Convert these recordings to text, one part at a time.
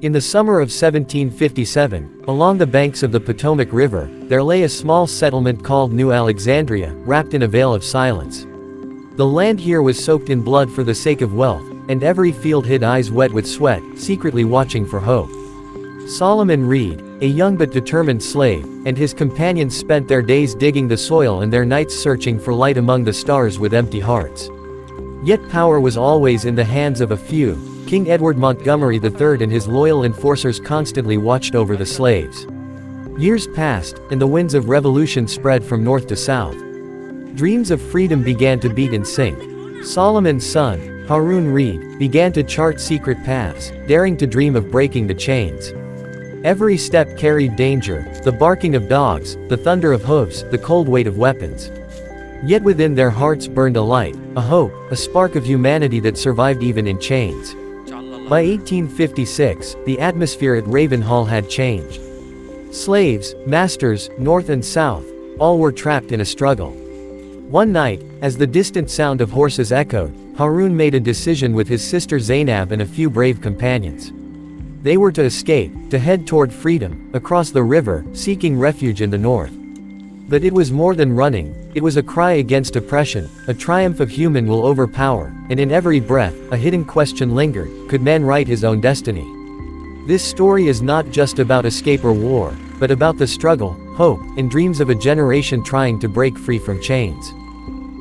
In the summer of 1757, along the banks of the Potomac River, there lay a small settlement called New Alexandria, wrapped in a veil of silence. The land here was soaked in blood for the sake of wealth, and every field hid eyes wet with sweat, secretly watching for hope. Solomon Reed, a young but determined slave, and his companions spent their days digging the soil and their nights searching for light among the stars with empty hearts. Yet power was always in the hands of a few. King Edward Montgomery III and his loyal enforcers constantly watched over the slaves. Years passed, and the winds of revolution spread from north to south. Dreams of freedom began to beat in sync. Solomon's son, Harun Reed, began to chart secret paths, daring to dream of breaking the chains. Every step carried danger, the barking of dogs, the thunder of hooves, the cold weight of weapons. Yet within their hearts burned a light, a hope, a spark of humanity that survived even in chains. By 1856, the atmosphere at Ravenhall had changed. Slaves, masters, north and south, all were trapped in a struggle. One night, as the distant sound of horses echoed, Harun made a decision with his sister Zainab and a few brave companions. They were to escape, to head toward freedom, across the river, seeking refuge in the north. But it was more than running, it was a cry against oppression, a triumph of human will over power, and in every breath, a hidden question lingered: could man write his own destiny? This story is not just about escape or war, but about the struggle, hope, and dreams of a generation trying to break free from chains.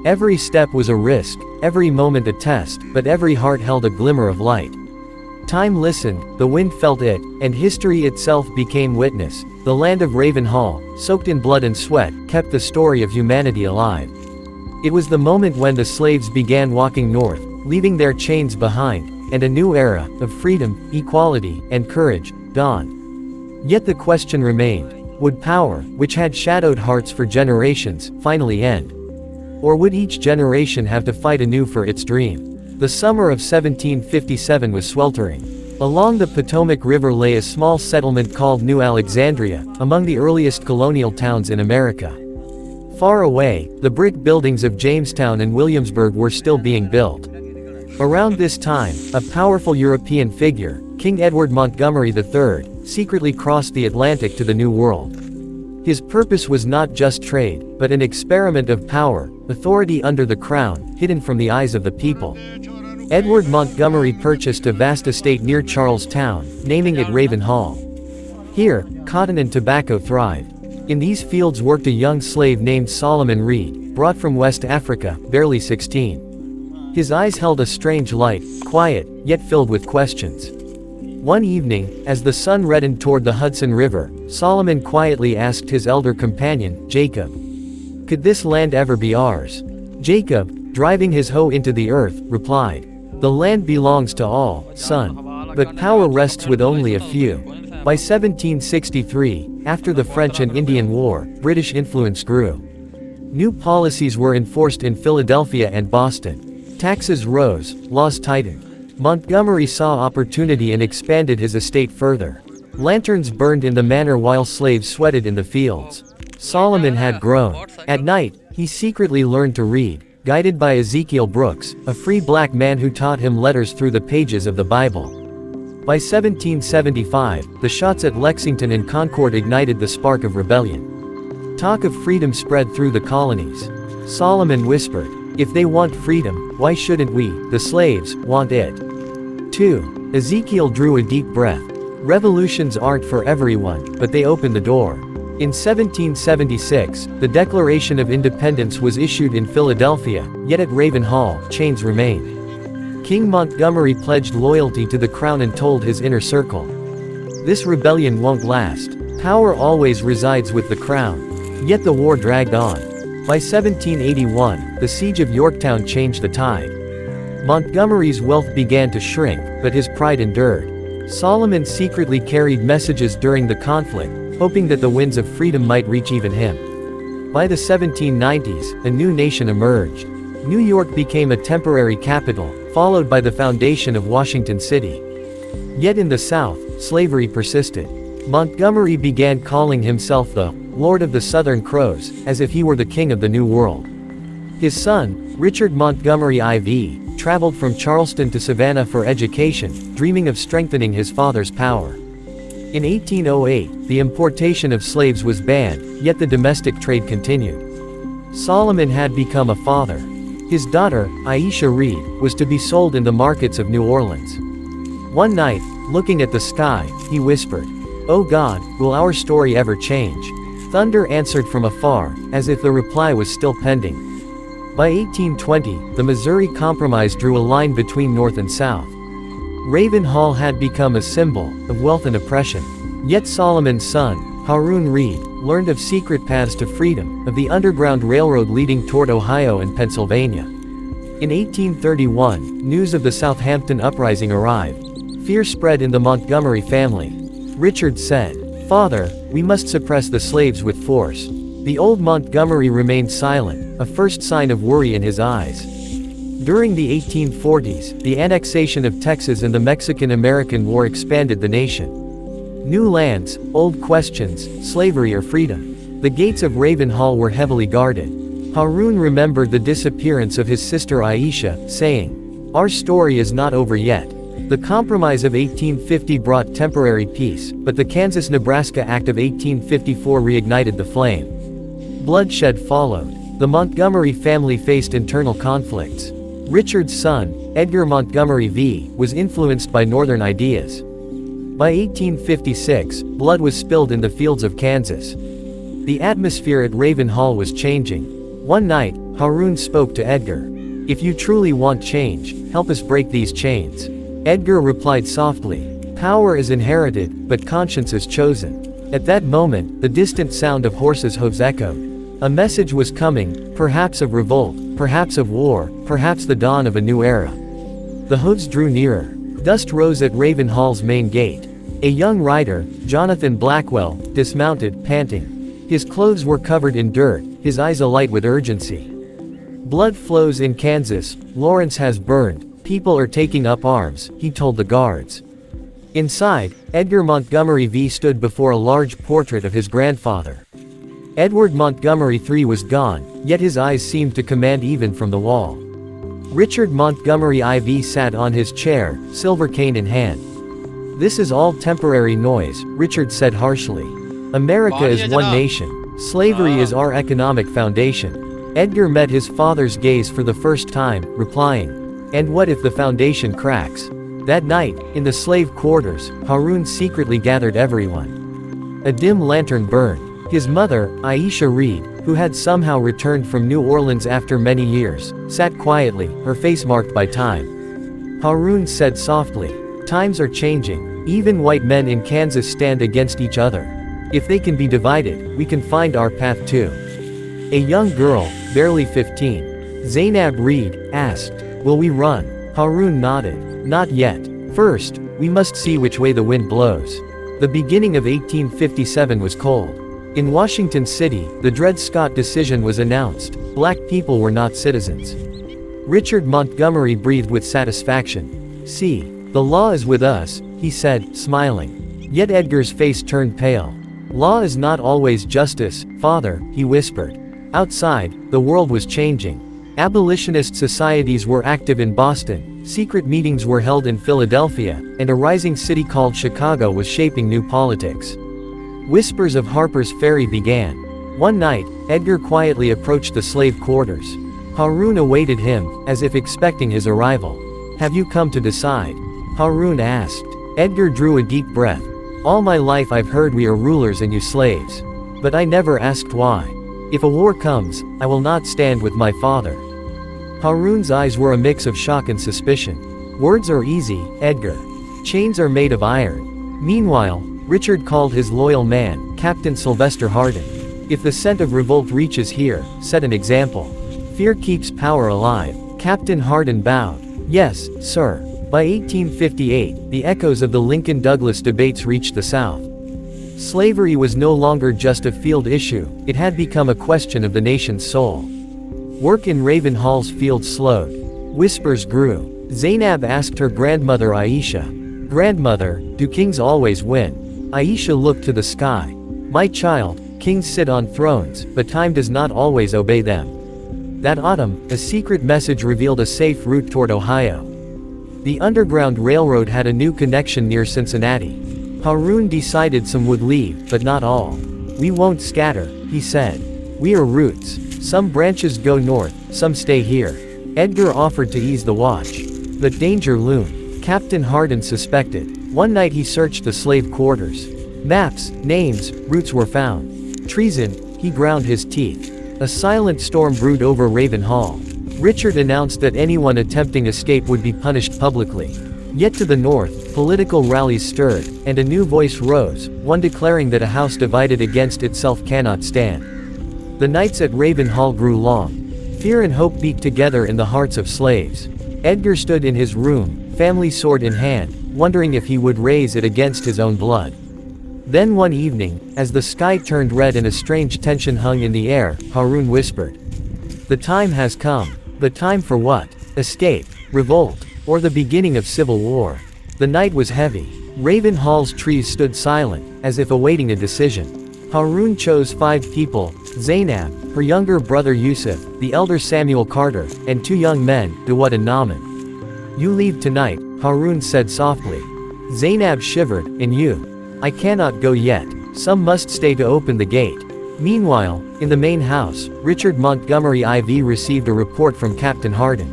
Every step was a risk, every moment a test, but every heart held a glimmer of light. Time listened, the wind felt it, and history itself became witness. The land of Ravenhall, soaked in blood and sweat, kept the story of humanity alive. It was the moment when the slaves began walking north, leaving their chains behind, and a new era of freedom, equality, and courage dawned. Yet the question remained: would power, which had shadowed hearts for generations, finally end? Or would each generation have to fight anew for its dream? The summer of 1757 was sweltering. Along the Potomac River lay a small settlement called New Alexandria, among the earliest colonial towns in America. Far away, the brick buildings of Jamestown and Williamsburg were still being built. Around this time, a powerful European figure, King Edward Montgomery III, secretly crossed the Atlantic to the New World. His purpose was not just trade, but an experiment of power, authority under the crown, hidden from the eyes of the people. Edward Montgomery purchased a vast estate near Charlestown, naming it Ravenhall. Here, cotton and tobacco thrived. In these fields worked a young slave named Solomon Reed, brought from West Africa, barely 16. His eyes held a strange light, quiet, yet filled with questions. One evening, as the sun reddened toward the Hudson River, Solomon quietly asked his elder companion, Jacob, "Could this land ever be ours?" Jacob, driving his hoe into the earth, replied, "The land belongs to all, son. But power rests with only a few." By 1763, after the French and Indian War, British influence grew. New policies were enforced in Philadelphia and Boston. Taxes rose, laws tightened. Montgomery saw opportunity and expanded his estate further. Lanterns burned in the manor while slaves sweated in the fields. Solomon had grown. At night, he secretly learned to read, guided by Ezekiel Brooks, a free black man who taught him letters through the pages of the Bible. By 1775, the shots at Lexington and Concord ignited the spark of rebellion. Talk of freedom spread through the colonies. Solomon whispered, "If they want freedom, why shouldn't we, the slaves, want it?" 2. Ezekiel drew a deep breath. Revolutions aren't for everyone, but they open the door. In 1776, the Declaration of Independence was issued in Philadelphia, yet at Ravenhall, chains remained. King Montgomery pledged loyalty to the crown and told his inner circle, "This rebellion won't last. Power always resides with the crown." Yet the war dragged on. By 1781, the siege of Yorktown changed the tide. Montgomery's wealth began to shrink, but his pride endured. Solomon secretly carried messages during the conflict, hoping that the winds of freedom might reach even him. By the 1790s, a new nation emerged. New York became a temporary capital, followed by the foundation of Washington City. Yet in the South, slavery persisted. Montgomery began calling himself the Lord of the Southern Crows, as if he were the king of the New World. His son, Richard Montgomery IV, traveled from Charleston to Savannah for education, dreaming of strengthening his father's power. In 1808, the importation of slaves was banned, yet the domestic trade continued. Solomon had become a father. His daughter, Aisha Reed, was to be sold in the markets of New Orleans. One night, looking at the sky, he whispered, "Oh God, will our story ever change?" Thunder answered from afar, as if the reply was still pending. By 1820, the Missouri Compromise drew a line between North and South. Raven Hall had become a symbol of wealth and oppression. Yet Solomon's son, Harun Reed, learned of secret paths to freedom, of the Underground Railroad leading toward Ohio and Pennsylvania. In 1831, news of the Southampton uprising arrived. Fear spread in the Montgomery family. Richard said, "Father, we must suppress the slaves with force." The old Montgomery remained silent, a first sign of worry in his eyes. During the 1840s, the annexation of Texas and the Mexican-American War expanded the nation. New lands, old questions, slavery or freedom. The gates of Raven Hall were heavily guarded. Harun remembered the disappearance of his sister Aisha, saying, "Our story is not over yet." The Compromise of 1850 brought temporary peace, but the Kansas-Nebraska Act of 1854 reignited the flame. Bloodshed followed. The Montgomery family faced internal conflicts. Richard's son, Edgar Montgomery V, was influenced by Northern ideas. By 1856, blood was spilled in the fields of Kansas. The atmosphere at Raven Hall was changing. One night, Harun spoke to Edgar. "If you truly want change, help us break these chains." Edgar replied softly, "Power is inherited, but conscience is chosen." At that moment, the distant sound of horses' hooves echoed. A message was coming, perhaps of revolt, perhaps of war, perhaps the dawn of a new era. The hooves drew nearer. Dust rose at Raven Hall's main gate. A young rider, Jonathan Blackwell, dismounted, panting. His clothes were covered in dirt, his eyes alight with urgency. "Blood flows in Kansas, Lawrence has burned, people are taking up arms," he told the guards. Inside, Edgar Montgomery V stood before a large portrait of his grandfather. Edward Montgomery III was gone, yet his eyes seemed to command even from the wall. Richard Montgomery IV sat on his chair, silver cane in hand. "This is all temporary noise," Richard said harshly. "America is one nation. Slavery is our economic foundation." Edgar met his father's gaze for the first time, replying, "And what if the foundation cracks?" That night, in the slave quarters, Harun secretly gathered everyone. A dim lantern burned. His mother, Aisha Reed, who had somehow returned from New Orleans after many years, sat quietly, her face marked by time. Harun said softly, "Times are changing. Even white men in Kansas stand against each other. If they can be divided, we can find our path too." A young girl, barely 15, Zainab Reed, asked, "Will we run?" Harun nodded. "Not yet. First, we must see which way the wind blows." The beginning of 1857 was cold. In Washington City, the Dred Scott decision was announced. Black people were not citizens. Richard Montgomery breathed with satisfaction. "See, the law is with us," he said, smiling. Yet Edgar's face turned pale. "Law is not always justice, father," he whispered. Outside, the world was changing. Abolitionist societies were active in Boston, secret meetings were held in Philadelphia, and a rising city called Chicago was shaping new politics. Whispers of Harper's Ferry began. One night, Edgar quietly approached the slave quarters. Harun awaited him, as if expecting his arrival. "Have you come to decide?" Harun asked. Edgar drew a deep breath. "All my life I've heard we are rulers and you slaves. But I never asked why. If a war comes, I will not stand with my father." Harun's eyes were a mix of shock and suspicion. "Words are easy, Edgar. Chains are made of iron." Meanwhile, Richard called his loyal man, Captain Sylvester Hardin. "If the scent of revolt reaches here, set an example. Fear keeps power alive." Captain Hardin bowed. "Yes, sir." By 1858, the echoes of the Lincoln-Douglas debates reached the South. Slavery was no longer just a field issue, it had become a question of the nation's soul. Work in Raven Hall's field slowed. Whispers grew. Zainab asked her grandmother Aisha, "Grandmother, do kings always win?" Aisha looked to the sky. "My child, kings sit on thrones, but time does not always obey them." That autumn, a secret message revealed a safe route toward Ohio. The Underground Railroad had a new connection near Cincinnati. Haroun decided some would leave, but not all. "We won't scatter," he said. "We are roots. Some branches go north, some stay here." Edgar offered to ease the watch. But danger loomed. Captain Hardin suspected. One night he searched the slave quarters. Maps, names, routes were found. Treason, he ground his teeth. A silent storm brewed over Raven Hall. Richard announced that anyone attempting escape would be punished publicly. Yet to the north, political rallies stirred, and a new voice rose, one declaring that a house divided against itself cannot stand. The nights at Raven Hall grew long. Fear and hope beat together in the hearts of slaves. Edgar stood in his room, family sword in hand, wondering if he would raise it against his own blood. Then one evening, as the sky turned red and a strange tension hung in the air, Haroun whispered, "The time has come." But time for what? Escape? Revolt? Or the beginning of civil war? The night was heavy. Raven Hall's trees stood silent, as if awaiting a decision. Haroun chose 5 people: Zainab, her younger brother Yusuf, the elder Samuel Carter, and 2 young men, Dawud and Naaman. "You leave tonight," Haroun said softly. Zainab shivered. "And you?" "I cannot go yet. Some must stay to open the gate." Meanwhile, in the main house, Richard Montgomery IV received a report from Captain Hardin.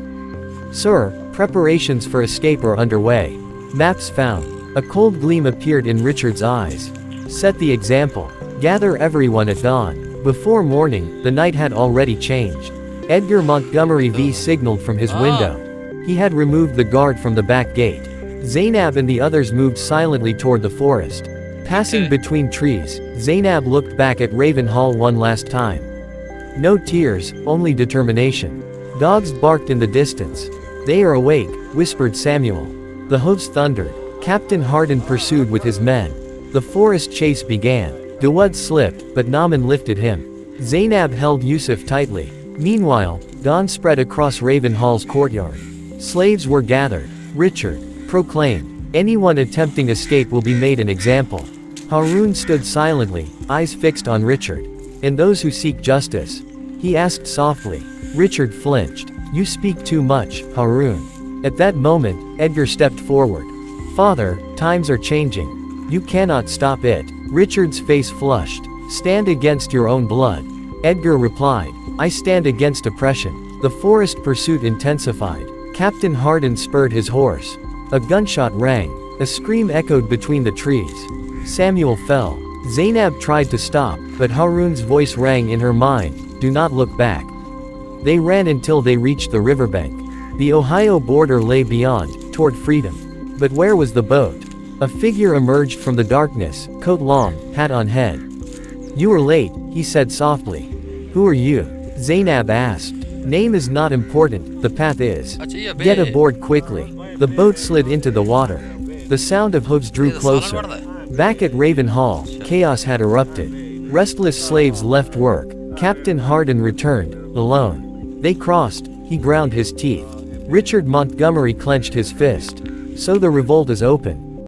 "Sir, preparations for escape are underway. Maps found." A cold gleam appeared in Richard's eyes. "Set the example. Gather everyone at dawn." Before morning, the night had already changed. Edgar Montgomery V signaled from his window. He had removed the guard from the back gate. Zainab and the others moved silently toward the forest. Passing between trees, Zainab looked back at Raven Hall one last time. No tears, only determination. Dogs barked in the distance. "They are awake," whispered Samuel. The hoofs thundered. Captain Hardin pursued with his men. The forest chase began. Dawud slipped, but Naaman lifted him. Zainab held Yusuf tightly. Meanwhile, dawn spread across Raven Hall's courtyard. Slaves were gathered. Richard proclaimed, "Anyone attempting escape will be made an example." Haroun stood silently, eyes fixed on Richard. "And those who seek justice?" he asked softly. Richard flinched. "You speak too much, Haroun." At that moment, Edgar stepped forward. "Father, times are changing. You cannot stop it." Richard's face flushed. "Stand against your own blood." Edgar replied, "I stand against oppression." The forest pursuit intensified. Captain Hardin spurred his horse. A gunshot rang. A scream echoed between the trees. Samuel fell. Zainab tried to stop, but Haroun's voice rang in her mind, "Do not look back." They ran until they reached the riverbank. The Ohio border lay beyond, toward freedom. But where was the boat? A figure emerged from the darkness, coat long, hat on head. "You are late," he said softly. "Who are you?" Zainab asked. "Name is not important, the path is. Get aboard quickly." The boat slid into the water. The sound of hooves drew closer. Back at Raven Hall, chaos had erupted. Restless slaves left work. Captain Hardin returned, alone. They crossed. He ground his teeth. Richard Montgomery clenched his fist. "So the revolt is open."